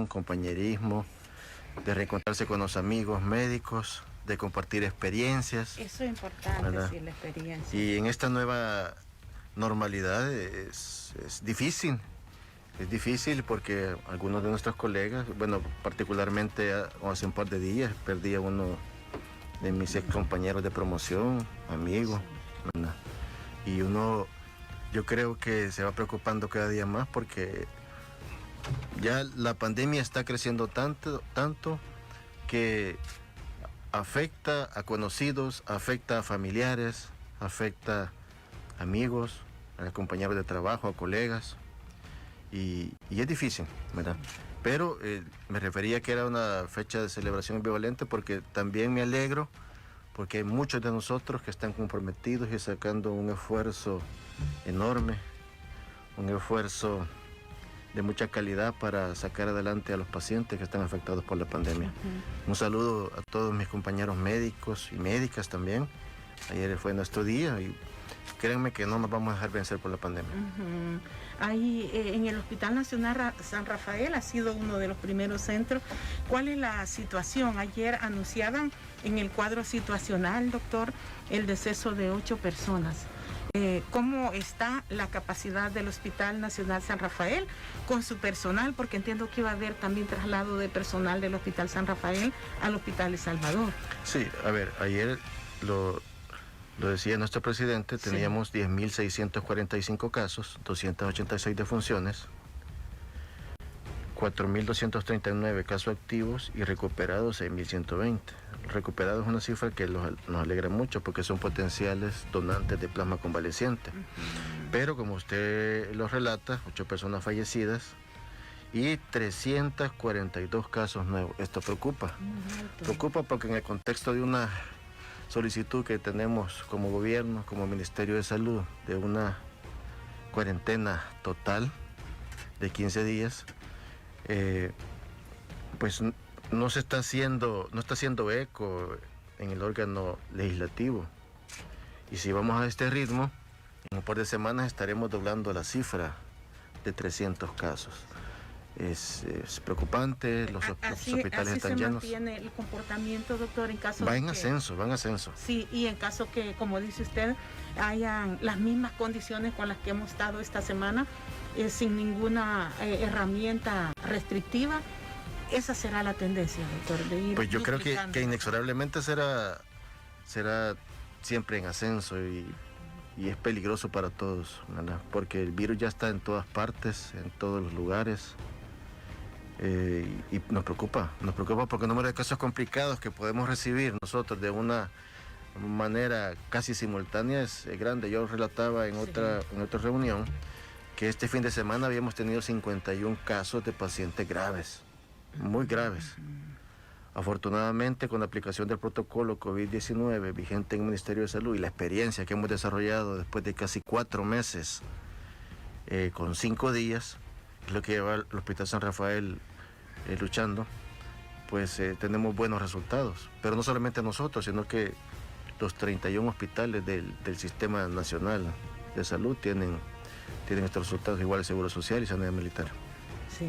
comunicación, compañerismo, de reencontrarse con los amigos médicos, de compartir experiencias. Eso es importante, ¿verdad? Sí, la experiencia. Y en esta nueva normalidad es difícil. Es difícil porque algunos de nuestros colegas, bueno, particularmente hace un par de días, perdí a uno de mis ex compañeros de promoción, amigos, ¿verdad? Y uno, yo creo que se va preocupando cada día más porque ya la pandemia está creciendo tanto que afecta a conocidos, afecta a familiares, afecta a amigos, a compañeros de trabajo, a colegas. Y es difícil, ¿verdad? Pero me refería que era una fecha de celebración ambivalente porque también me alegro porque hay muchos de nosotros que están comprometidos y sacando un esfuerzo enorme, un esfuerzo de mucha calidad para sacar adelante a los pacientes que están afectados por la pandemia. Un saludo a todos mis compañeros médicos y médicas también. Ayer fue nuestro día y créanme que no nos vamos a dejar vencer por la pandemia. Ahí en el Hospital Nacional San Rafael ha sido uno de los primeros centros. ¿Cuál es la situación? Ayer anunciaban en el cuadro situacional, doctor, el deceso de 8 personas. ¿Cómo está la capacidad del Hospital Nacional San Rafael con su personal? Porque entiendo que iba a haber también traslado de personal del Hospital San Rafael al Hospital El Salvador. Sí, a ver, ayer lo decía nuestro presidente, teníamos 10.645 casos, 286 defunciones, 4.239 casos activos y recuperados 6.120. Recuperados es una cifra que nos alegra mucho porque son potenciales donantes de plasma convaleciente. Pero como usted lo relata, 8 personas fallecidas y 342 casos nuevos. Esto preocupa. Preocupa porque en el contexto de una solicitud que tenemos como gobierno, como Ministerio de Salud, de una cuarentena total de 15 días, pues no está haciendo eco en el órgano legislativo. Y si vamos a este ritmo, en un par de semanas estaremos doblando la cifra de 300 casos. Es preocupante, los hospitales están llenos. ¿Así se mantiene el comportamiento, doctor, en caso va en ascenso? Sí, y en caso que, como dice usted, hayan las mismas condiciones con las que hemos estado esta semana, sin ninguna herramienta restrictiva, esa será la tendencia, doctor, de ir. Pues yo creo que inexorablemente será siempre en ascenso y es peligroso para todos, ¿verdad? Porque el virus ya está en todas partes, en todos los lugares. Y nos preocupa porque el número de casos complicados que podemos recibir nosotros de una manera casi simultánea es grande. Yo relataba en otra reunión que este fin de semana habíamos tenido 51 casos de pacientes graves, muy graves. Afortunadamente, con la aplicación del protocolo COVID-19 vigente en el Ministerio de Salud y la experiencia que hemos desarrollado después de casi 4 meses, con 5 días, es lo que lleva el Hospital San Rafael luchando, pues tenemos buenos resultados. Pero no solamente nosotros, sino que los 31 hospitales del Sistema Nacional de Salud tienen estos resultados, igual el Seguro Social y Sanidad Militar. Sí.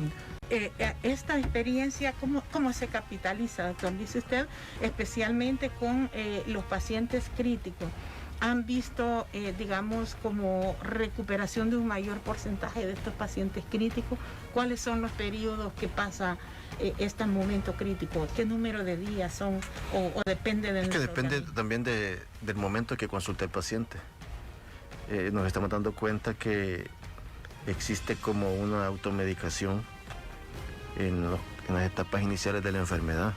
Esta experiencia, ¿cómo se capitaliza, doctor? Dice usted, especialmente con los pacientes críticos. ¿Han visto, digamos, como recuperación de un mayor porcentaje de estos pacientes críticos? ¿Cuáles son los periodos que pasa este momento crítico? ¿Qué número de días son? ¿O depende de...? Es que depende también del momento que consulta el paciente. Nos estamos dando cuenta que existe como una automedicación en las etapas iniciales de la enfermedad.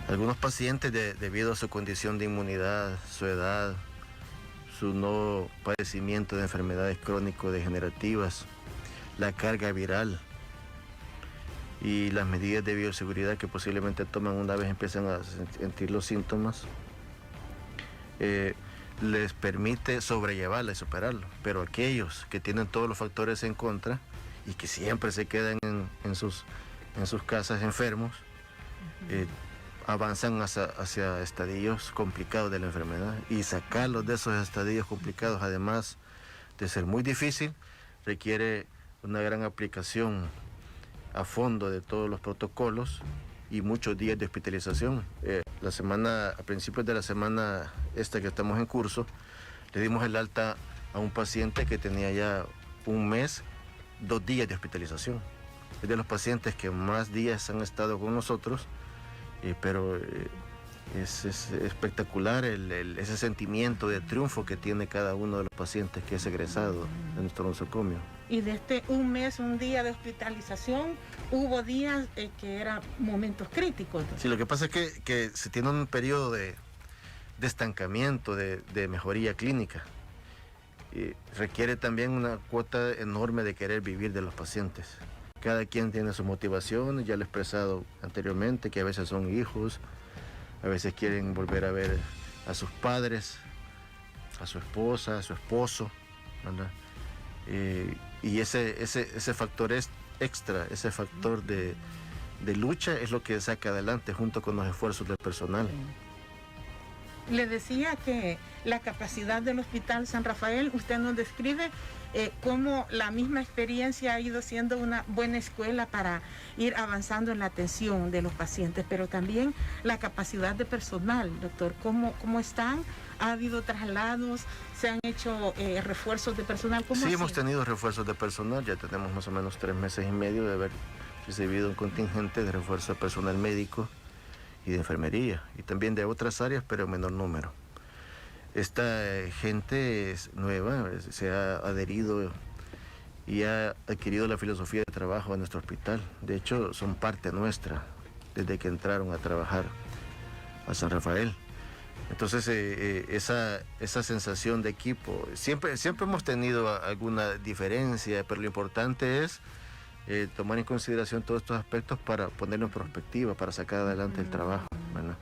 Algunos pacientes, debido a su condición de inmunidad, su edad, su no padecimiento de enfermedades crónico-degenerativas, la carga viral y las medidas de bioseguridad que posiblemente toman una vez empiezan a sentir los síntomas, les permite sobrellevarla y superarlo. Pero aquellos que tienen todos los factores en contra y que siempre se quedan en sus casas enfermos, avanzan hacia estadios complicados de la enfermedad, y sacarlos de esos estadios complicados, además de ser muy difícil, requiere una gran aplicación a fondo de todos los protocolos y muchos días de hospitalización. A principios de la semana esta que estamos en curso, le dimos el alta a un paciente que tenía ya un mes, 2 días de hospitalización. Es de los pacientes que más días han estado con nosotros, pero es espectacular ese sentimiento de triunfo que tiene cada uno de los pacientes que es egresado de nuestro nosocomio. Y de este un mes, un día de hospitalización, hubo días que eran momentos críticos. Sí, lo que pasa es que se tiene un periodo de estancamiento, de mejoría clínica. Y requiere también una cuota enorme de querer vivir de los pacientes. Cada quien tiene sus motivaciones, ya lo he expresado anteriormente, que a veces son hijos, a veces quieren volver a ver a sus padres, a su esposa, a su esposo, ¿verdad? Y ese factor extra, ese factor de lucha es lo que saca adelante junto con los esfuerzos del personal. Le decía que la capacidad del Hospital San Rafael, usted nos describe cómo la misma experiencia ha ido siendo una buena escuela para ir avanzando en la atención de los pacientes, pero también la capacidad de personal, doctor. ¿Cómo están? ¿Ha habido traslados? ¿Se han hecho refuerzos de personal? Sí, hemos tenido refuerzos de personal, ya tenemos más o menos 3 meses y medio de haber recibido un contingente de refuerzo de personal médico y de enfermería, y también de otras áreas, pero en menor número. Esta gente es nueva, se ha adherido y ha adquirido la filosofía de trabajo de nuestro hospital. De hecho, son parte nuestra desde que entraron a trabajar a San Rafael. Entonces, esa sensación de equipo, siempre hemos tenido alguna diferencia, pero lo importante es tomar en consideración todos estos aspectos para ponerlo en perspectiva, para sacar adelante el trabajo, ¿verdad?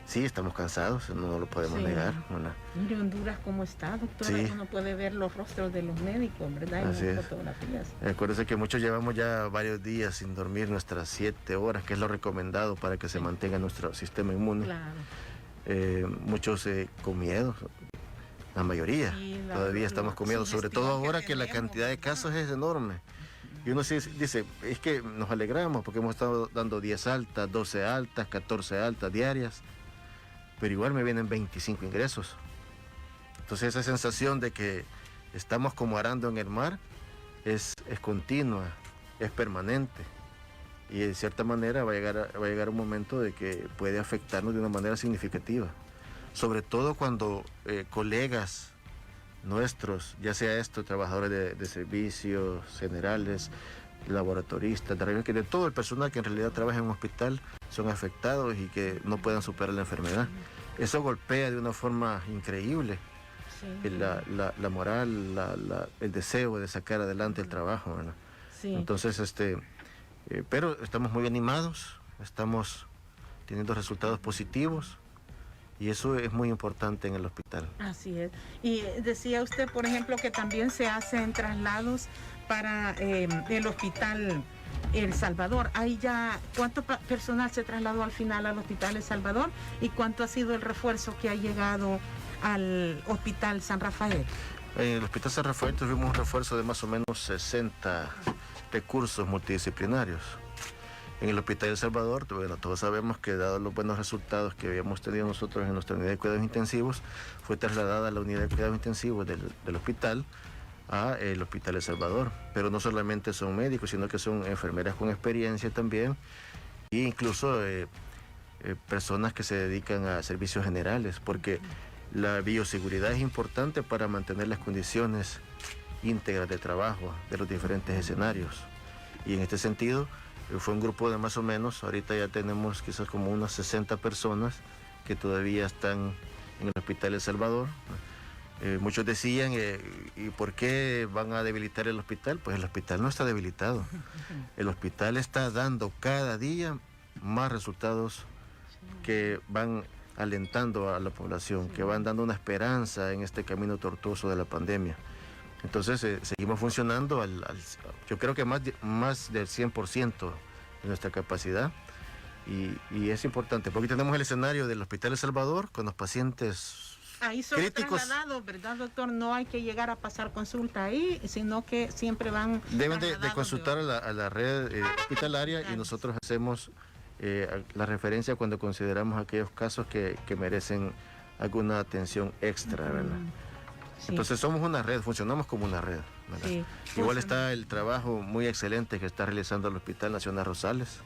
Sí, estamos cansados, no lo podemos negar, ¿verdad? Mire Honduras cómo está, doctora, sí. Uno puede ver los rostros de los médicos, ¿verdad? Así en las fotografías. Acuérdense que muchos llevamos ya varios días sin dormir nuestras 7 horas, que es lo recomendado para que se mantenga nuestro sistema inmune. Claro. Muchos con miedo, la mayoría, todavía estamos con miedo, sobre todo ahora que la cantidad de casos es enorme. Y uno dice, es que nos alegramos porque hemos estado dando 10 altas, 12 altas, 14 altas diarias, pero igual me vienen 25 ingresos. Entonces esa sensación de que estamos como arando en el mar es continua, es permanente. Y de cierta manera va a llegar un momento de que puede afectarnos de una manera significativa. Sobre todo cuando colegas nuestros, ya sea trabajadores de servicios generales, laboratoristas, de todo el personal que en realidad trabaja en un hospital, son afectados y que no puedan superar la enfermedad. Eso golpea de una forma increíble la moral, el deseo de sacar adelante el trabajo, ¿verdad? Sí. Entonces, pero estamos muy animados, estamos teniendo resultados positivos. Y eso es muy importante en el hospital. Así es. Y decía usted, por ejemplo, que también se hacen traslados para el hospital El Salvador. Ahí ya, ¿cuánto personal se trasladó al final al hospital El Salvador? ¿Y cuánto ha sido el refuerzo que ha llegado al hospital San Rafael? En el hospital San Rafael tuvimos un refuerzo de más o menos 60 recursos multidisciplinarios. En el Hospital El Salvador, bueno, todos sabemos que dado los buenos resultados que habíamos tenido nosotros en nuestra unidad de cuidados intensivos, fue trasladada a la unidad de cuidados intensivos del hospital a el Hospital El Salvador. Pero no solamente son médicos, sino que son enfermeras con experiencia también, e incluso personas que se dedican a servicios generales, porque la bioseguridad es importante para mantener las condiciones íntegras de trabajo de los diferentes escenarios. Y en este sentido, fue un grupo de más o menos, ahorita ya tenemos quizás como unas 60 personas que todavía están en el Hospital El Salvador. Muchos decían, ¿y por qué van a debilitar el hospital? Pues el hospital no está debilitado. El hospital está dando cada día más resultados que van alentando a la población, que van dando una esperanza en este camino tortuoso de la pandemia. Entonces seguimos funcionando yo creo que más del 100% de nuestra capacidad y es importante porque tenemos el escenario del Hospital El Salvador con los pacientes Ahí son críticos. trasladados, ¿verdad, doctor? No hay que llegar a pasar consulta ahí, sino que siempre van... Deben de consultar a la red hospitalaria y nosotros hacemos la referencia cuando consideramos aquellos casos que merecen alguna atención extra, ¿verdad? Sí. Entonces somos una red, funcionamos como una red, ¿verdad? Sí. Igual está el trabajo muy excelente que está realizando el Hospital Nacional Rosales,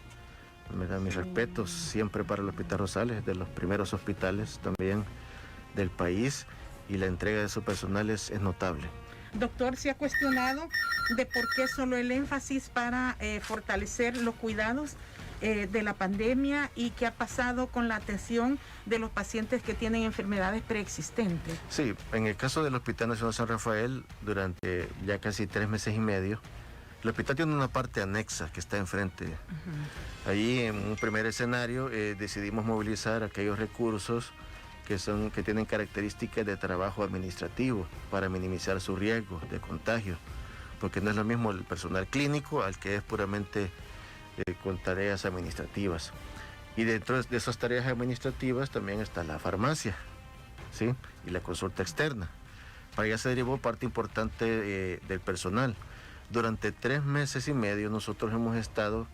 ¿verdad? Mis respetos siempre para el Hospital Rosales, de los primeros hospitales también del país, y la entrega de su personal es notable. Doctor, ¿se ha cuestionado de por qué solo el énfasis para fortalecer los cuidados de la pandemia y qué ha pasado con la atención de los pacientes que tienen enfermedades preexistentes? Sí, en el caso del Hospital Nacional San Rafael, durante ya casi 3 meses y medio, el hospital tiene una parte anexa que está enfrente. Allí, en un primer escenario, decidimos movilizar aquellos recursos que tienen características de trabajo administrativo para minimizar su riesgo de contagio, porque no es lo mismo el personal clínico al que es puramente con tareas administrativas. Y dentro de esas tareas administrativas también está la farmacia, ¿sí? Y la consulta externa. Para allá se derivó parte importante del personal. Durante 3 meses y medio nosotros hemos estado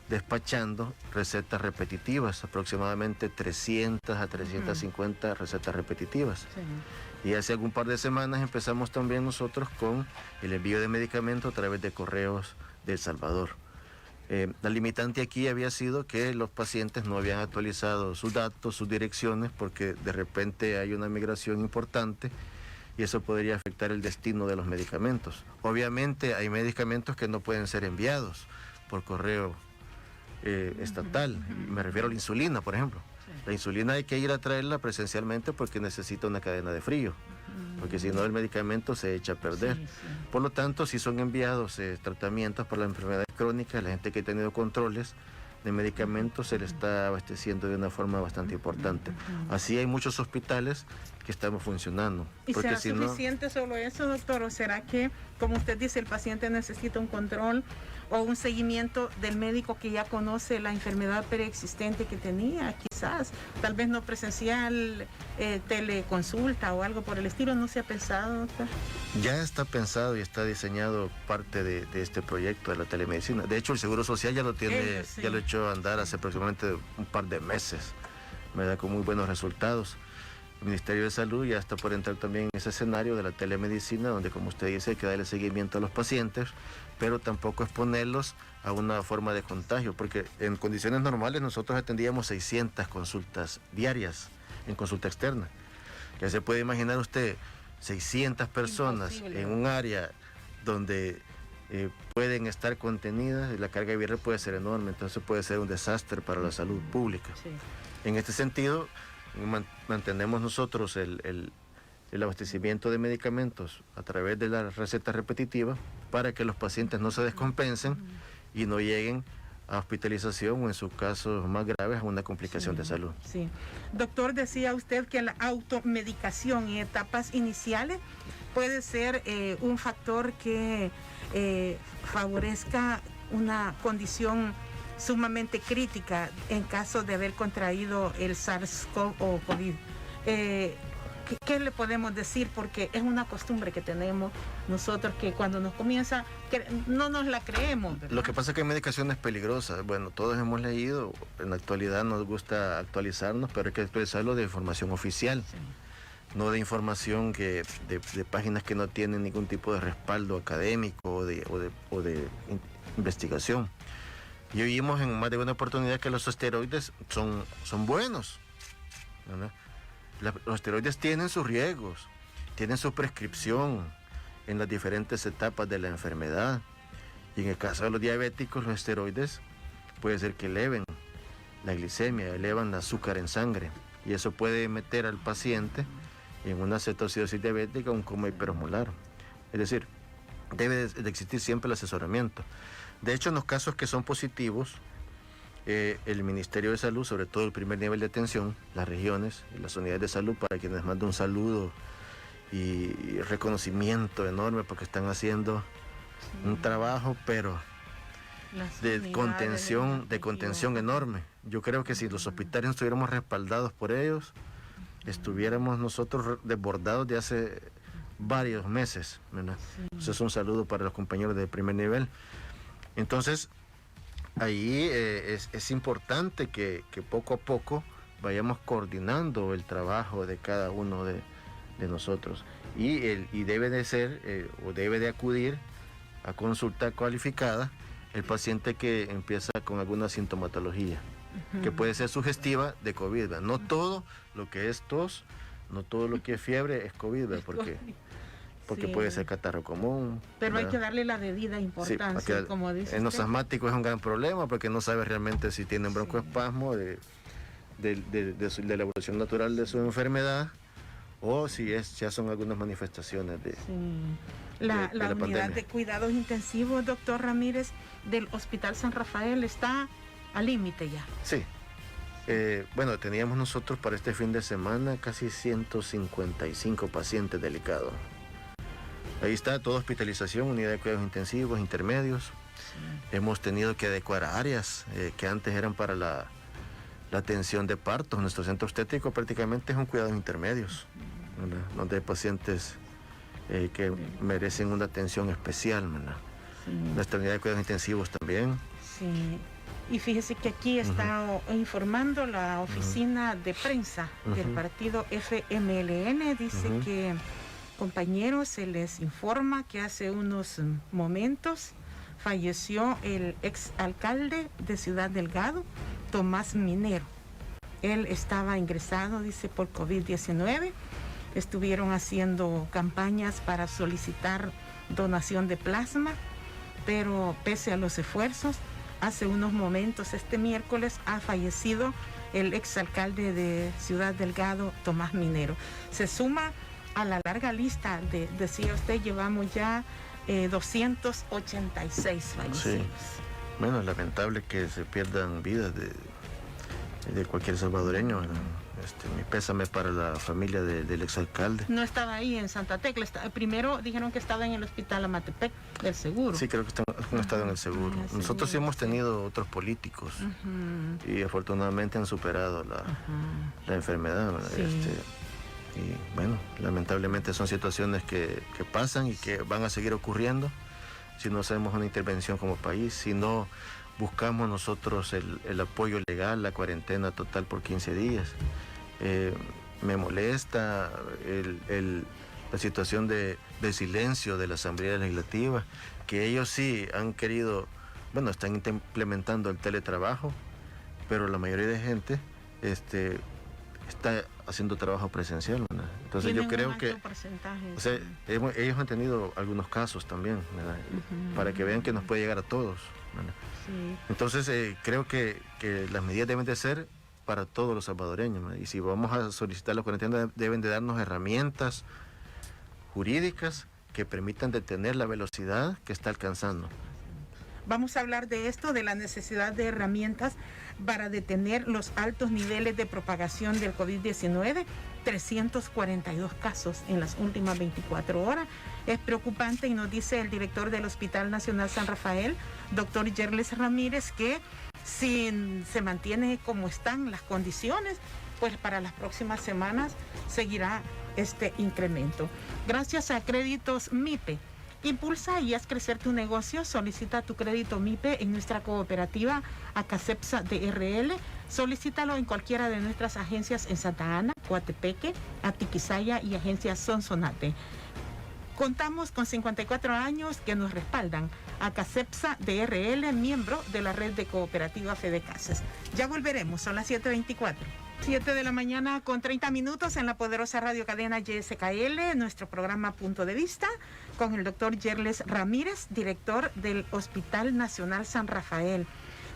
despachando recetas repetitivas, aproximadamente 300 a 350 recetas repetitivas. Sí. Y hace algún par de semanas empezamos también nosotros con el envío de medicamentos a través de correos de El Salvador. La limitante aquí había sido que los pacientes no habían actualizado sus datos, sus direcciones, porque de repente hay una migración importante y eso podría afectar el destino de los medicamentos. Obviamente hay medicamentos que no pueden ser enviados por correo estatal, me refiero a la insulina, por ejemplo. La insulina hay que ir a traerla presencialmente porque necesita una cadena de frío, porque si no el medicamento se echa a perder. Por lo tanto, si son enviados tratamientos para las enfermedades crónicas, la gente que ha tenido controles de medicamentos se le está abasteciendo de una forma bastante importante. Así hay muchos hospitales que estamos funcionando. ¿Y será suficiente solo eso, doctor? ¿O será que, como usted dice, el paciente necesita un control o un seguimiento del médico que ya conoce la enfermedad preexistente que tenía? Quizás, tal vez no presencial, teleconsulta o algo por el estilo. ¿No se ha pensado, doctor? Ya está pensado y está diseñado parte de este proyecto de la telemedicina. De hecho, el Seguro Social ya lo tiene, ya lo echó a andar hace aproximadamente un par de meses, ¿verdad? Con muy buenos resultados. El Ministerio de Salud ya está por entrar también en ese escenario de la telemedicina, donde, como usted dice, hay que darle seguimiento a los pacientes, pero tampoco exponerlos a una forma de contagio, porque en condiciones normales nosotros atendíamos 600 consultas diarias en consulta externa. Ya se puede imaginar usted 600 personas en un área donde pueden estar contenidas, y la carga viral puede ser enorme, entonces puede ser un desastre para la salud pública. Sí. En este sentido, mantenemos nosotros el abastecimiento de medicamentos a través de las recetas repetitivas para que los pacientes no se descompensen y no lleguen a hospitalización o, en sus casos más graves, a una complicación de salud. Sí. Doctor, decía usted que la automedicación en etapas iniciales puede ser un factor que favorezca una condición sumamente crítica en caso de haber contraído el SARS-CoV o COVID. ¿Qué le podemos decir? Porque es una costumbre que tenemos nosotros que cuando nos comienza, que no nos la creemos, ¿verdad? Lo que pasa es que hay medicaciones peligrosas. Bueno, todos hemos leído, en la actualidad nos gusta actualizarnos, pero hay que actualizarlo de información oficial, no de información de páginas que no tienen ningún tipo de respaldo académico o de investigación. Y oímos en más de una oportunidad que los esteroides son buenos, ¿verdad? Los esteroides tienen sus riesgos, tienen su prescripción en las diferentes etapas de la enfermedad. Y en el caso de los diabéticos, los esteroides puede ser que eleven la glicemia, elevan el azúcar en sangre. Y eso puede meter al paciente en una cetoacidosis diabética o un coma hiperosmolar. Es decir, debe de existir siempre el asesoramiento. De hecho, en los casos que son positivos, el Ministerio de Salud, sobre todo el primer nivel de atención, las regiones y las unidades de salud, para quienes mando un saludo y reconocimiento enorme, porque están haciendo un trabajo, pero de contención enorme. Yo creo que si los hospitales estuviéramos respaldados por ellos, estuviéramos nosotros desbordados de hace varios meses, ¿verdad? Sí. Entonces un saludo para los compañeros de primer nivel. Entonces, ahí es importante que poco a poco vayamos coordinando el trabajo de cada uno de nosotros. Y debe de ser, o debe de acudir a consulta cualificada el paciente que empieza con alguna sintomatología, que puede ser sugestiva de COVID, ¿verdad? No todo lo que es tos, no todo lo que es fiebre es COVID, ¿verdad? Porque puede ser catarro común. Pero ¿verdad? Hay que darle la debida importancia, como dice en los asmáticos es un gran problema porque no sabe realmente si tienen broncoespasmo de la evolución natural de su enfermedad o si ya son algunas manifestaciones de la unidad pandemia. De cuidados intensivos, doctor Ramírez, del Hospital San Rafael está al límite ya. Sí. Bueno, teníamos nosotros para este fin de semana casi 155 pacientes delicados. Ahí está toda hospitalización, unidad de cuidados intensivos, intermedios. Sí. Hemos tenido que adecuar áreas que antes eran para la atención de partos. Nuestro centro obstétrico prácticamente es un cuidados intermedios, ¿verdad? Donde hay pacientes que merecen una atención especial, ¿verdad? Sí. Nuestra unidad de cuidados intensivos también. Sí. Y fíjese que aquí está informando la oficina de prensa del partido FMLN. Dice que, compañeros, se les informa que hace unos momentos falleció el exalcalde de Ciudad Delgado, Tomás Minero. Él estaba ingresado, dice, por COVID-19. Estuvieron haciendo campañas para solicitar donación de plasma, pero pese a los esfuerzos, hace unos momentos, este miércoles, ha fallecido el exalcalde de Ciudad Delgado, Tomás Minero. Se suma a la larga lista, decía usted, llevamos ya 286 fallecidos. Sí. Bueno, es lamentable que se pierdan vidas de cualquier salvadoreño. Mi pésame para la familia del exalcalde. No estaba ahí en Santa Tecla. Primero dijeron que estaba en el hospital Amatepec del Seguro. Sí, creo que no estaba en el Seguro. Nosotros sí hemos tenido otros políticos y afortunadamente han superado la enfermedad. Sí. Y bueno, lamentablemente son situaciones que pasan y que van a seguir ocurriendo si no hacemos una intervención como país, si no buscamos nosotros el apoyo legal, la cuarentena total por 15 días. Me molesta la situación de silencio de la Asamblea Legislativa, que ellos sí han querido, bueno, están implementando el teletrabajo, pero la mayoría de gente está haciendo trabajo presencial, ¿verdad? Entonces yo creo que ellos han tenido algunos casos también, ¿verdad? Para que vean que nos puede llegar a todos, ¿verdad? Sí. Entonces creo que las medidas deben de ser para todos los salvadoreños, ¿verdad? Y si vamos a solicitar la cuarentena deben de darnos herramientas jurídicas que permitan detener la velocidad que está alcanzando. Vamos a hablar de esto, de la necesidad de herramientas para detener los altos niveles de propagación del COVID-19. 342 casos en las últimas 24 horas. Es preocupante y nos dice el director del Hospital Nacional San Rafael, doctor Yerles Ramírez, que si se mantiene como están las condiciones, pues para las próximas semanas seguirá este incremento. Gracias a Créditos MIPE. Impulsa y haz crecer tu negocio. Solicita tu crédito MIPE en nuestra cooperativa Acacepsa DRL. Solicítalo en cualquiera de nuestras agencias en Santa Ana, Coatepeque, Atiquizaya y agencias Sonsonate. Contamos con 54 años que nos respaldan. Acacepsa DRL, miembro de la red de cooperativa Fedecasas. Ya volveremos, son las 7:24. 7 de la mañana con 30 minutos en la poderosa radio cadena YSKL, nuestro programa Punto de Vista, con el doctor Yerles Ramírez, director del Hospital Nacional San Rafael.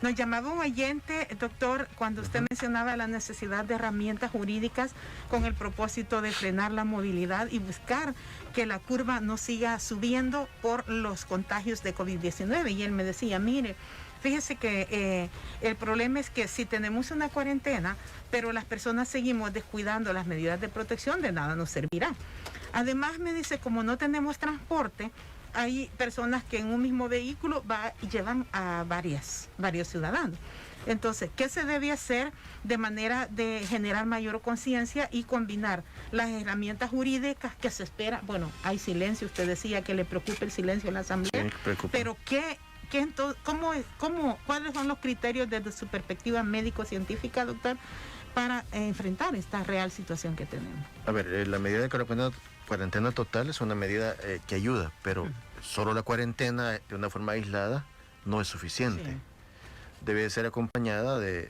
Nos llamaba un oyente, doctor, cuando usted mencionaba la necesidad de herramientas jurídicas con el propósito de frenar la movilidad y buscar que la curva no siga subiendo por los contagios de COVID-19. Y él me decía, mire, fíjese que el problema es que si tenemos una cuarentena, pero las personas seguimos descuidando las medidas de protección, de nada nos servirá. Además, me dice, como no tenemos transporte, hay personas que en un mismo vehículo llevan a varios ciudadanos. Entonces, ¿qué se debe hacer de manera de generar mayor conciencia y combinar las herramientas jurídicas que se espera? Bueno, hay silencio, usted decía que le preocupa el silencio en la Asamblea, Sí, preocupa. pero ¿cuáles son los criterios desde su perspectiva médico-científica, doctor, para enfrentar esta real situación que tenemos? A ver, la medida de cuarentena total es una medida que ayuda, pero solo la cuarentena de una forma aislada no es suficiente. Sí. Debe ser acompañada de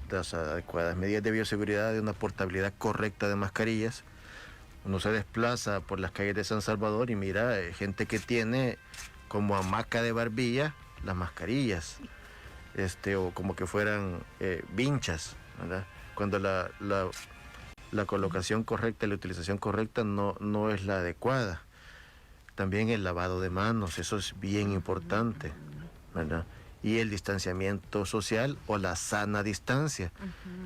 las adecuadas medidas de bioseguridad, de una portabilidad correcta de mascarillas. Uno se desplaza por las calles de San Salvador y mira gente que tiene como hamaca de barbilla las mascarillas, o como que fueran vinchas, ¿verdad? Cuando la colocación correcta, la utilización correcta no es la adecuada. También el lavado de manos, eso es bien importante, ¿verdad? Y el distanciamiento social o la sana distancia,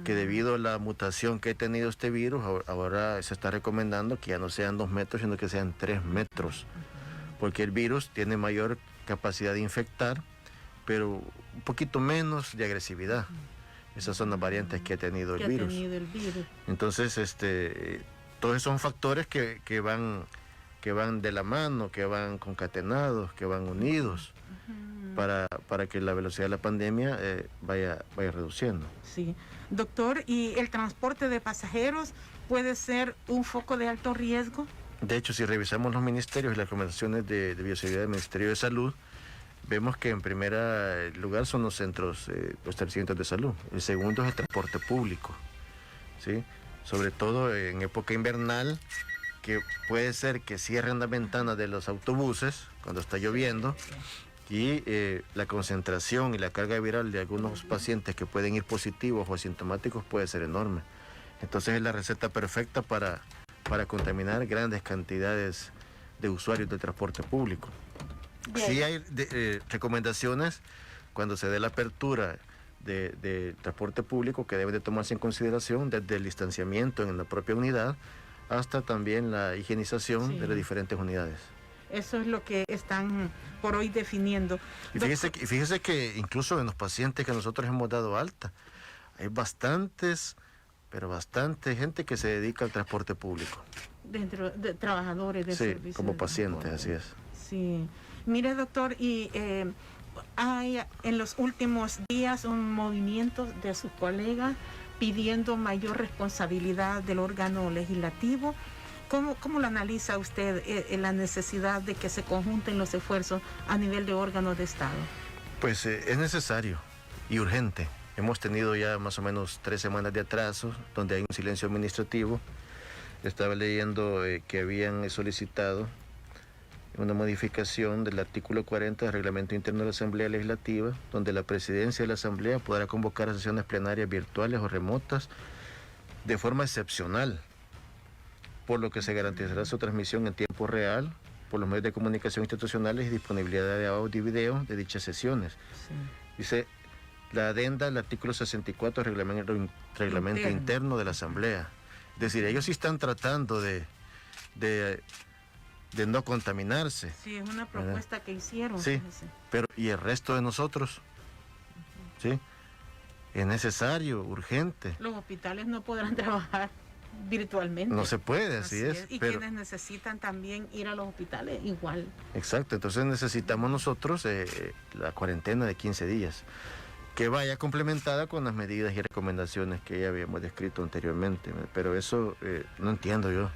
que debido a la mutación que ha tenido este virus, ahora se está recomendando que ya no sean 2 metros, sino que sean 3 metros, porque el virus tiene mayor capacidad de infectar, pero un poquito menos de agresividad. Esas son las variantes que ha tenido el virus. Entonces, todos esos son factores que van de la mano, que van concatenados, que van unidos, para que la velocidad de la pandemia vaya reduciendo. Sí. Doctor, ¿y el transporte de pasajeros puede ser un foco de alto riesgo? De hecho, si revisamos los ministerios y las recomendaciones de bioseguridad del Ministerio de Salud, vemos que en primer lugar son los centros, los establecimientos de salud. El segundo es el transporte público, ¿sí? Sobre todo en época invernal, que puede ser que cierren las ventanas de los autobuses cuando está lloviendo, y la concentración y la carga viral de algunos pacientes que pueden ir positivos o asintomáticos puede ser enorme. Entonces es la receta perfecta para contaminar grandes cantidades de usuarios del transporte público. Sí hay recomendaciones cuando se dé la apertura de transporte público que deben de tomarse en consideración, desde el distanciamiento en la propia unidad hasta también la higienización de las diferentes unidades. Eso es lo que están por hoy definiendo. Y fíjese que incluso en los pacientes que nosotros hemos dado alta, hay bastante gente que se dedica al transporte público. Dentro de trabajadores de servicios. Sí, como pacientes, así es. Sí. Mire, doctor, y hay en los últimos días un movimiento de sus colegas pidiendo mayor responsabilidad del órgano legislativo. ¿Cómo lo analiza usted la necesidad de que se conjunten los esfuerzos a nivel de órganos de Estado? Pues es necesario y urgente. Hemos tenido ya más o menos 3 semanas de atraso, donde hay un silencio administrativo. Estaba leyendo que habían solicitado una modificación del artículo 40 del Reglamento Interno de la Asamblea Legislativa, donde la presidencia de la Asamblea podrá convocar a sesiones plenarias virtuales o remotas de forma excepcional, por lo que se garantizará su transmisión en tiempo real por los medios de comunicación institucionales y disponibilidad de audio y video de dichas sesiones. Sí. Dice la adenda al artículo 64 del reglamento interno de la Asamblea. Es decir, ellos sí están tratando de no contaminarse. Sí, es una propuesta que hicieron. Sí, pero ¿y el resto de nosotros? ¿Sí? Es necesario, urgente. Los hospitales no podrán trabajar virtualmente. No se puede, así es. Y pero quienes necesitan también ir a los hospitales, igual. Exacto, entonces necesitamos nosotros la cuarentena de 15 días, que vaya complementada con las medidas y recomendaciones que ya habíamos descrito anteriormente. Pero eso no entiendo yo,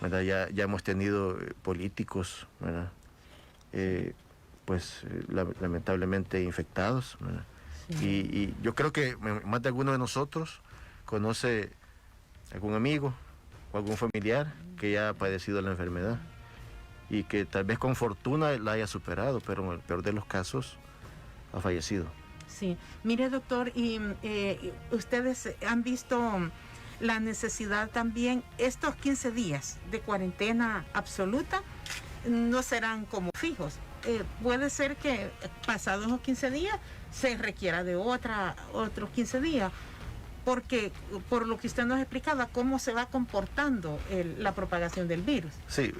¿verdad? Ya hemos tenido políticos, ¿verdad? Lamentablemente infectados, ¿verdad? Sí. Y yo creo que más de alguno de nosotros conoce algún amigo o algún familiar que ya ha padecido la enfermedad y que tal vez con fortuna la haya superado, pero en el peor de los casos ha fallecido. Sí, mire, doctor, y ustedes han visto la necesidad también, estos 15 días de cuarentena absoluta no serán como fijos. Puede ser que pasados los 15 días se requiera de otros 15 días. porque por lo que usted nos explicaba, cómo se va comportando la propagación del virus. Sí,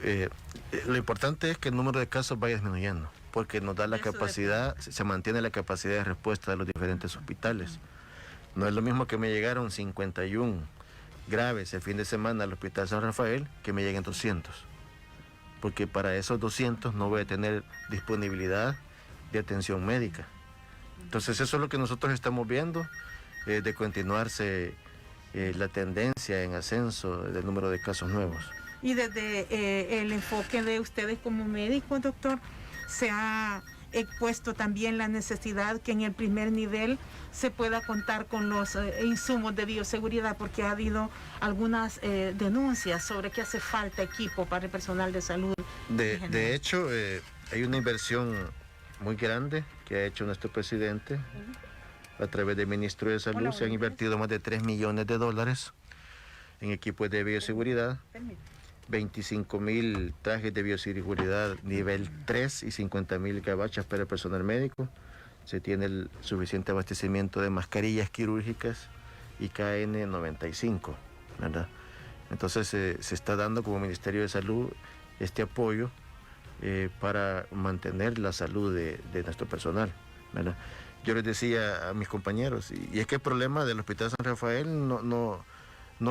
lo importante es que el número de casos vaya disminuyendo, porque nos da la capacidad, se mantiene la capacidad de respuesta de los diferentes hospitales. No es lo mismo que me llegaron 51 graves el fin de semana al Hospital San Rafael que me lleguen 200, porque para esos 200 no voy a tener disponibilidad de atención médica. Entonces eso es lo que nosotros estamos viendo, de continuarse la tendencia en ascenso del número de casos nuevos. Y desde el enfoque de ustedes como médicos, doctor, se ha expuesto también la necesidad que en el primer nivel se pueda contar con los insumos de bioseguridad, porque ha habido algunas denuncias sobre que hace falta equipo para el personal de salud. De hecho, hay una inversión muy grande que ha hecho nuestro presidente a través del Ministro de Salud. Se han invertido más de $3 millones en equipos de bioseguridad. 25,000 trajes de bioseguridad nivel 3 y 50,000 gabachas para el personal médico. Se tiene el suficiente abastecimiento de mascarillas quirúrgicas y KN95, ¿verdad? Entonces se está dando como Ministerio de Salud este apoyo para mantener la salud de nuestro personal, ¿verdad? Yo les decía a mis compañeros, y es que el problema del Hospital San Rafael no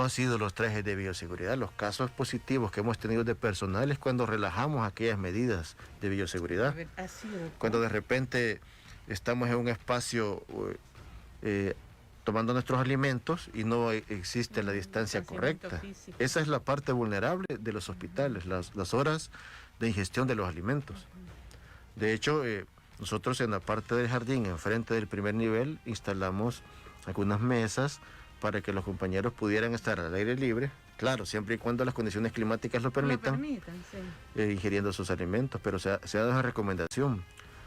ha sido los trajes de bioseguridad. Los casos positivos que hemos tenido de personal es cuando relajamos aquellas medidas de bioseguridad. Cuando de repente estamos en un espacio tomando nuestros alimentos y no existe la distancia correcta. Físico. Esa es la parte vulnerable de los hospitales, las horas de ingestión de los alimentos. De hecho, nosotros en la parte del jardín, enfrente del primer nivel, instalamos algunas mesas para que los compañeros pudieran estar al aire libre, claro, siempre y cuando las condiciones climáticas lo permitan, sí. Ingiriendo sus alimentos, pero se ha dado esa recomendación,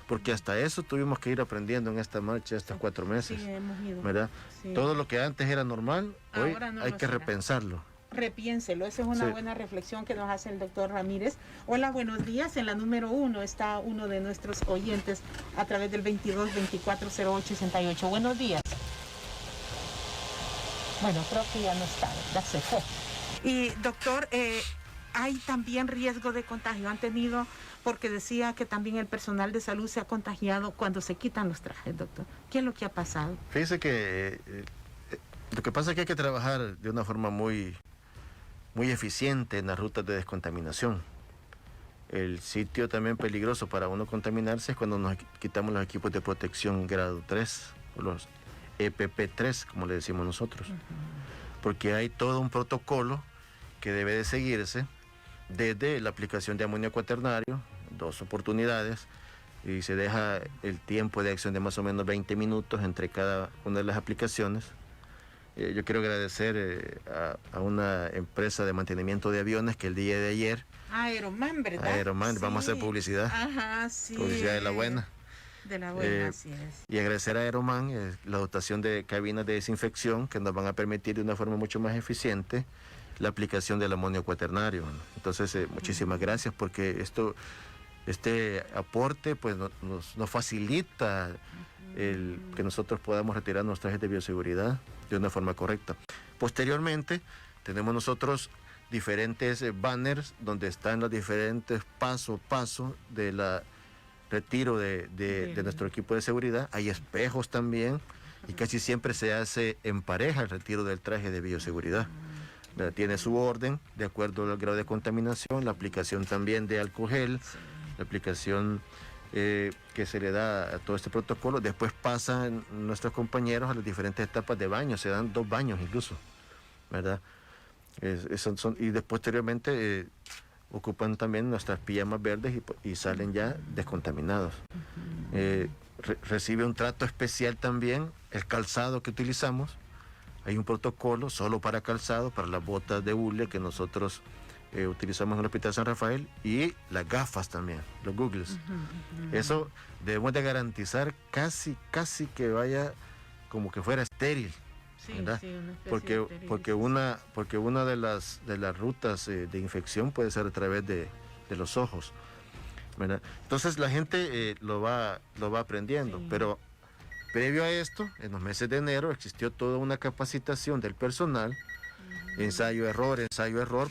porque hasta eso tuvimos que ir aprendiendo en esta marcha estos 4 meses, sí, hemos ido. ¿Verdad? Sí. Todo lo que antes era normal, hoy no hay que repensarlo. Repiénselo, esa es una buena reflexión que nos hace el doctor Ramírez. Hola, buenos días. En la número 1 está uno de nuestros oyentes a través del 22-2408-68. Buenos días. Bueno, creo que ya no está, ya se fue. Y doctor, hay también riesgo de contagio. Han tenido, porque decía que también el personal de salud se ha contagiado cuando se quitan los trajes, doctor. ¿Qué es lo que ha pasado? Fíjese que lo que pasa es que hay que trabajar de una forma muy eficiente en las rutas de descontaminación. El sitio también peligroso para uno contaminarse es cuando nos quitamos los equipos de protección grado 3, o los EPP3, como le decimos nosotros. Porque hay todo un protocolo que debe de seguirse desde la aplicación de amonio cuaternario, 2 oportunidades, y se deja el tiempo de acción de más o menos 20 minutos entre cada una de las aplicaciones. Yo quiero agradecer a una empresa de mantenimiento de aviones que el día de ayer... Aeroman, ¿verdad? Aeroman, sí. Vamos a hacer publicidad. Ajá, sí. Publicidad de la buena. De la buena, así es. Y agradecer a Aeroman la dotación de cabinas de desinfección que nos van a permitir de una forma mucho más eficiente la aplicación del amonio cuaternario. Entonces, muchísimas gracias, porque este aporte pues nos facilita el que nosotros podamos retirar nuestros trajes de bioseguridad de una forma correcta. Posteriormente, tenemos nosotros diferentes banners donde están los diferentes paso a paso de la retiro de nuestro equipo de seguridad. Hay espejos también, y casi siempre se hace en pareja el retiro del traje de bioseguridad. Tiene su orden de acuerdo al grado de contaminación, la aplicación también de alcohol gel, la aplicación que se le da a todo este protocolo. Después pasan nuestros compañeros a las diferentes etapas de baño, se dan 2 baños incluso, ¿verdad? Y después posteriormente ocupan también nuestras pijamas verdes y salen ya descontaminados. Recibe un trato especial también el calzado que utilizamos. Hay un protocolo solo para calzado, para las botas de hule que nosotros utilizamos en el Hospital San Rafael, y las gafas también, los googles. Eso debemos de garantizar casi que vaya como que fuera estéril. ¿verdad? Sí, porque una de las rutas de infección puede ser a través de los ojos, ¿verdad? Entonces la gente lo va aprendiendo, pero Previo a esto, en los meses de enero, existió toda una capacitación del personal, ensayo-error,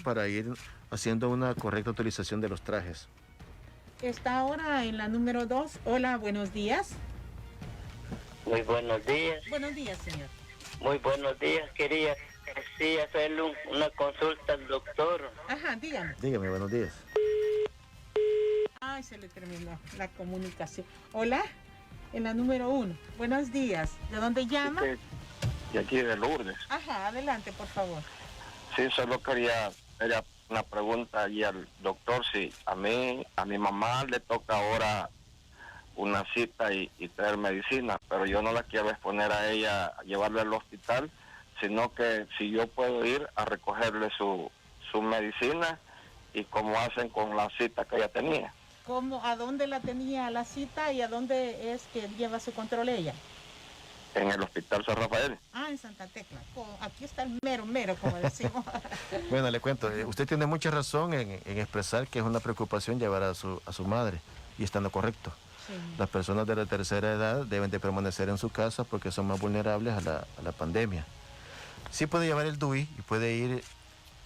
para ir haciendo una correcta utilización de los trajes. Está ahora en la número 2. Hola, buenos días. Muy buenos días. Buenos días, señor. Muy buenos días. Quería sí hacerle una consulta al doctor. Ajá, dígame. Dígame, buenos días. Ay, se le terminó la comunicación. Hola, en la número 1. Buenos días. ¿De dónde llama? De aquí de Lourdes. Ajá, adelante, por favor. Sí, solo quería una pregunta allí al doctor. Si a mi mamá le toca ahora una cita y traer medicina, pero yo no la quiero exponer a ella, a llevarle al hospital, sino que si yo puedo ir a recogerle su medicina y cómo hacen con la cita que ella tenía. ¿A dónde la tenía la cita y a dónde es que lleva su control ella? En el Hospital San Rafael. Ah, en Santa Tecla. Aquí está el mero, como decimos. Bueno, le cuento, usted tiene mucha razón en expresar que es una preocupación llevar a su madre, y está en lo correcto. Sí. Las personas de la tercera edad deben de permanecer en su casa porque son más vulnerables a la pandemia. Sí puede llevar el DUI y puede ir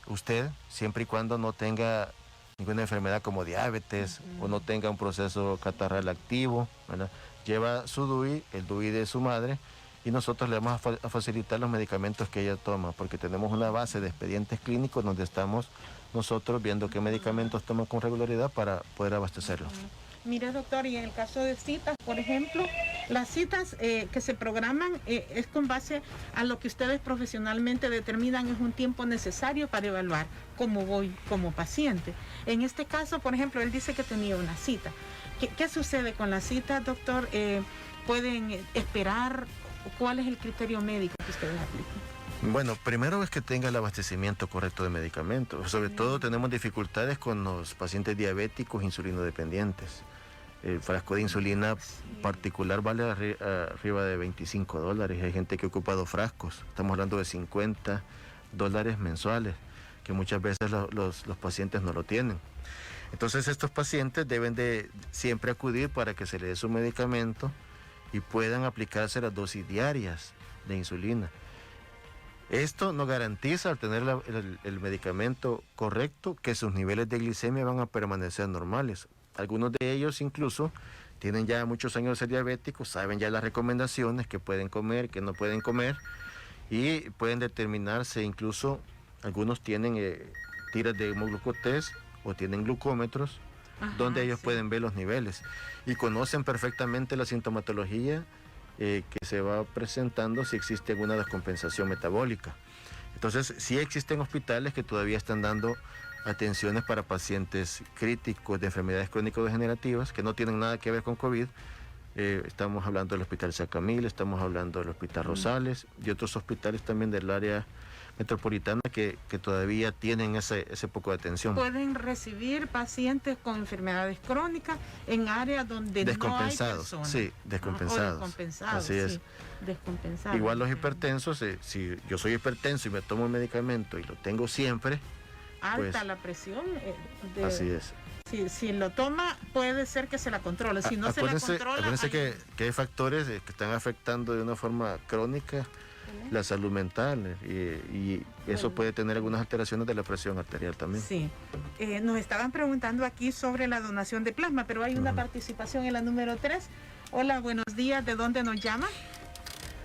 usted siempre y cuando no tenga ninguna enfermedad como diabetes o no tenga un proceso catarral activo, ¿verdad? Lleva su DUI, el DUI de su madre, y nosotros le vamos a facilitar los medicamentos que ella toma, porque tenemos una base de expedientes clínicos donde estamos nosotros viendo qué medicamentos toma con regularidad para poder abastecerlo. Mire, doctor, y en el caso de citas, por ejemplo, las citas que se programan es con base a lo que ustedes profesionalmente determinan es un tiempo necesario para evaluar cómo voy como paciente. En este caso, por ejemplo, él dice que tenía una cita. ¿Qué sucede con la cita, doctor? ¿Pueden esperar? ¿Cuál es el criterio médico que ustedes aplican? Bueno, primero es que tenga el abastecimiento correcto de medicamentos. Sobre todo tenemos dificultades con los pacientes diabéticos insulinodependientes. El frasco de insulina particular vale arriba de $25. Hay gente que ocupa 2 frascos. Estamos hablando de $50 mensuales, que muchas veces los pacientes no lo tienen. Entonces estos pacientes deben de siempre acudir para que se les dé su medicamento y puedan aplicarse las dosis diarias de insulina. Esto nos garantiza, al tener el medicamento correcto, que sus niveles de glicemia van a permanecer normales. Algunos de ellos incluso tienen ya muchos años de ser diabéticos, saben ya las recomendaciones que pueden comer, que no pueden comer, y pueden determinarse incluso, algunos tienen tiras de hemoglucotest o tienen glucómetros, donde ellos pueden ver los niveles y conocen perfectamente la sintomatología que se va presentando si existe alguna descompensación metabólica. Entonces, sí existen hospitales que todavía están dando atenciones para pacientes críticos de enfermedades crónico-degenerativas que no tienen nada que ver con COVID. Estamos hablando del Hospital Sacamil, estamos hablando del Hospital Rosales y otros hospitales también del área metropolitana que todavía tienen ese poco de atención. Pueden recibir pacientes con enfermedades crónicas en áreas donde no hay personas. Sí, descompensados. Descompensados, así es. Sí, descompensados. Igual los hipertensos, si yo soy hipertenso y me tomo un medicamento y lo tengo siempre, alta pues, la presión. Así es. Si lo toma, puede ser que se la controle. Si no se la controla... Acuérdense que hay factores que están afectando de una forma crónica la salud mental y eso puede tener algunas alteraciones de la presión arterial también. Sí. Nos estaban preguntando aquí sobre la donación de plasma, pero hay una participación en la número 3. Hola, buenos días. ¿De dónde nos llama?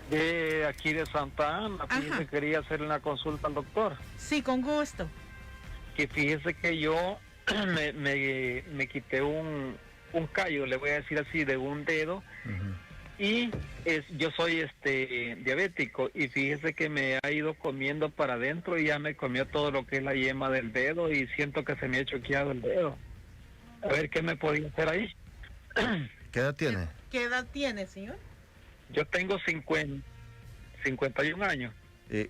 De aquí de Santa Ana. Fíjese, quería hacerle una consulta al doctor. Sí, con gusto. Que fíjese que yo me quité un callo, le voy a decir así, de un dedo. Y yo soy diabético y fíjese que me ha ido comiendo para adentro y ya me comió todo lo que es la yema del dedo y siento que se me ha choqueado el dedo. A ver qué me podía hacer ahí. ¿Qué edad tiene? ¿Qué edad tiene, señor? Yo tengo 51 años.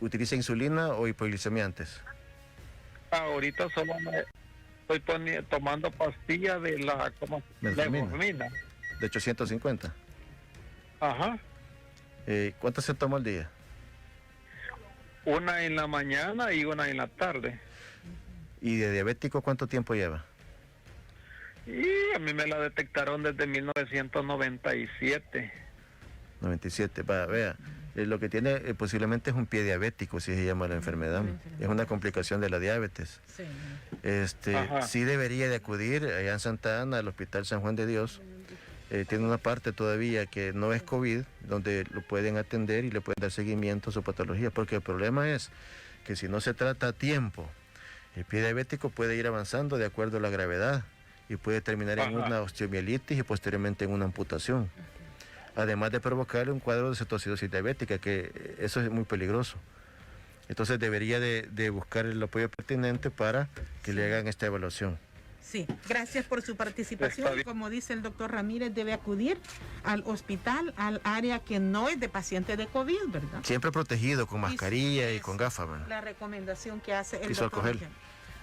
¿Utiliza insulina o hipoglicemiantes? Ahorita solo me estoy tomando pastillas de la metformina. De 850. Ajá. ¿Cuántas se toma al día? Una en la mañana y una en la tarde. ¿Y de diabético cuánto tiempo lleva? Y a mí me la detectaron desde 1997. 97, vea. Lo que tiene posiblemente es un pie diabético, si se llama la enfermedad. Es una complicación de la diabetes. Sí. Sí debería de acudir allá en Santa Ana, al Hospital San Juan de Dios. Tiene una parte todavía que no es COVID, donde lo pueden atender y le pueden dar seguimiento a su patología, porque el problema es que si no se trata a tiempo, el pie diabético puede ir avanzando de acuerdo a la gravedad y puede terminar en una osteomielitis y posteriormente en una amputación. Además de provocar un cuadro de cetoacidosis diabética, que eso es muy peligroso. Entonces debería de buscar el apoyo pertinente para que le hagan esta evaluación. Sí, gracias por su participación. Como dice el doctor Ramírez, debe acudir al hospital, al área que no es de paciente de COVID, ¿verdad? Siempre protegido, con mascarilla y con gafas. La recomendación que hace el y su doctor. alcohol.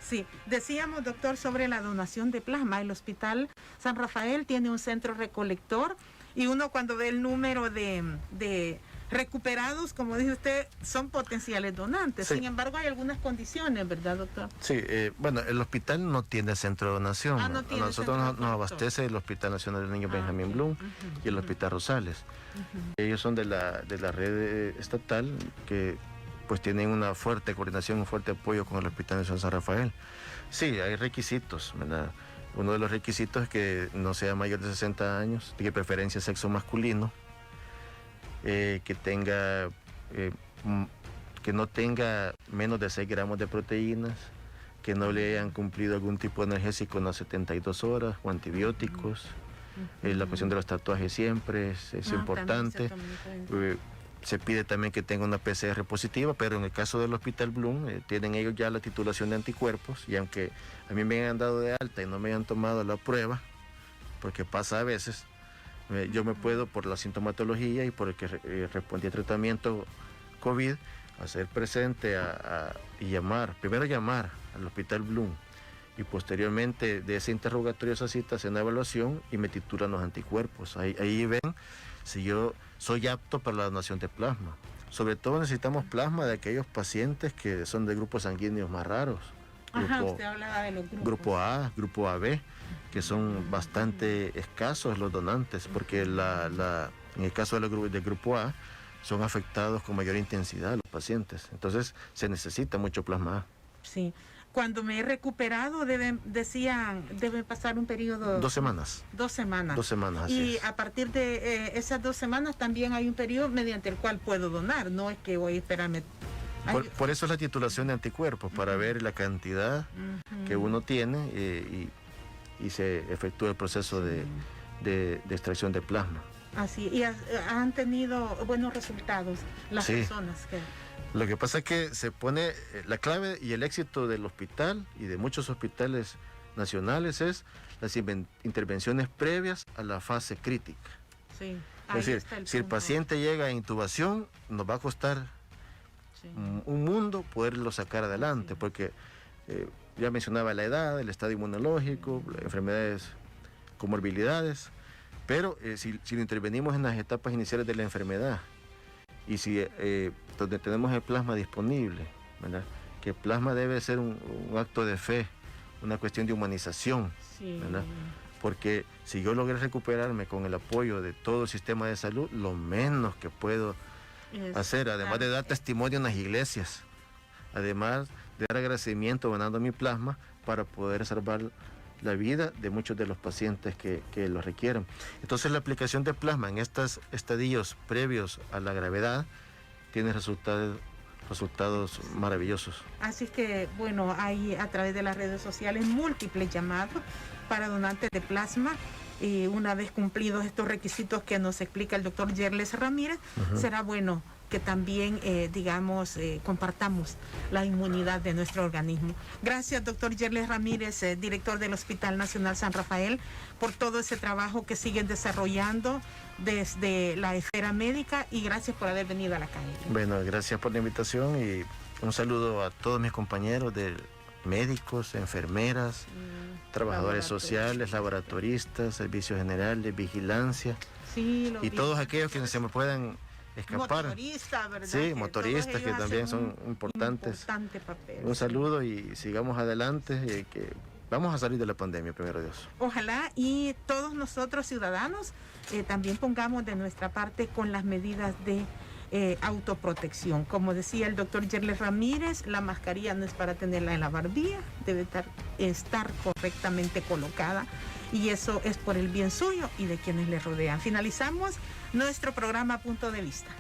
Sí, decíamos, doctor, sobre la donación de plasma. El Hospital San Rafael tiene un centro recolector y uno cuando ve el número de recuperados, como dice usted, son potenciales donantes. Sí. Sin embargo, hay algunas condiciones, ¿verdad, doctor? Sí, bueno, el hospital no tiene centro de donación. No tiene a nosotros nos abastece el Hospital Nacional del Niño Benjamín Blum y el Hospital Rosales. Ellos son de la red estatal que pues tienen una fuerte coordinación, un fuerte apoyo con el Hospital Nacional San Rafael. Sí, hay requisitos, ¿verdad? Uno de los requisitos es que no sea mayor de 60 años, de preferencia sexo masculino, que no tenga menos de 6 gramos de proteínas, que no le hayan cumplido algún tipo de energésico en las 72 horas o antibióticos. La cuestión de los tatuajes siempre es importante. Se pide también que tenga una PCR positiva, pero en el caso del Hospital Blum, tienen ellos ya la titulación de anticuerpos, y aunque a mí me hayan dado de alta y no me hayan tomado la prueba, porque pasa a veces, yo me puedo, por la sintomatología y por el que respondí al tratamiento COVID, hacer presente y llamar, primero llamar al Hospital Blum, y posteriormente de ese interrogatorio, esa cita, hacen una evaluación y me titulan los anticuerpos. Ahí ven si yo soy apto para la donación de plasma. Sobre todo necesitamos plasma de aquellos pacientes que son de grupos sanguíneos más raros. Usted hablaba de los grupos. Grupo A, grupo AB, que son bastante escasos los donantes, porque en el caso del grupo A son afectados con mayor intensidad los pacientes. Entonces se necesita mucho plasma A. Sí. Cuando me he recuperado, debe pasar un periodo... 2 semanas. 2 semanas. 2 semanas, así y es. A partir de esas 2 semanas también hay un periodo mediante el cual puedo donar, no es que voy a esperarme... Por eso es la titulación de anticuerpos, para ver la cantidad que uno tiene y se efectúa el proceso de extracción de plasma. Así, y han tenido buenos resultados las personas que... Lo que pasa es que se pone la clave y el éxito del hospital y de muchos hospitales nacionales es las intervenciones previas a la fase crítica. Sí, es decir, si el paciente llega a intubación, nos va a costar un mundo poderlo sacar adelante, porque ya mencionaba la edad, el estado inmunológico, enfermedades, comorbilidades, pero si lo intervenimos en las etapas iniciales de la enfermedad, y si donde tenemos el plasma disponible, ¿verdad? Que el plasma debe ser un acto de fe, una cuestión de humanización, ¿verdad? Porque si yo logré recuperarme con el apoyo de todo el sistema de salud, lo menos que puedo hacer, además de dar testimonio en las iglesias, además de dar agradecimiento donando mi plasma para poder salvar la vida de muchos de los pacientes que lo requieren. Entonces la aplicación de plasma en estos estadios previos a la gravedad tiene resultados maravillosos. Así es que, bueno, hay a través de las redes sociales múltiples llamados para donantes de plasma. Y una vez cumplidos estos requisitos que nos explica el doctor Yerles Ramírez, será bueno que también, compartamos la inmunidad de nuestro organismo. Gracias, doctor Yerles Ramírez, director del Hospital Nacional San Rafael, por todo ese trabajo que siguen desarrollando desde la esfera médica, y gracias por haber venido a la calle. Bueno, gracias por la invitación y un saludo a todos mis compañeros de médicos, enfermeras, trabajadores sociales, laboratoristas, servicios generales, vigilancia, y todos aquellos que se me puedan escapar. Motoristas, ¿verdad? Sí, motoristas que también son importantes. Importante papel. Un saludo y sigamos adelante, que vamos a salir de la pandemia, primero Dios. Ojalá, y todos nosotros ciudadanos también pongamos de nuestra parte con las medidas de autoprotección. Como decía el doctor Yerle Ramírez, la mascarilla no es para tenerla en la barbilla, debe estar correctamente colocada, y eso es por el bien suyo y de quienes le rodean. Finalizamos nuestro programa Punto de Vista.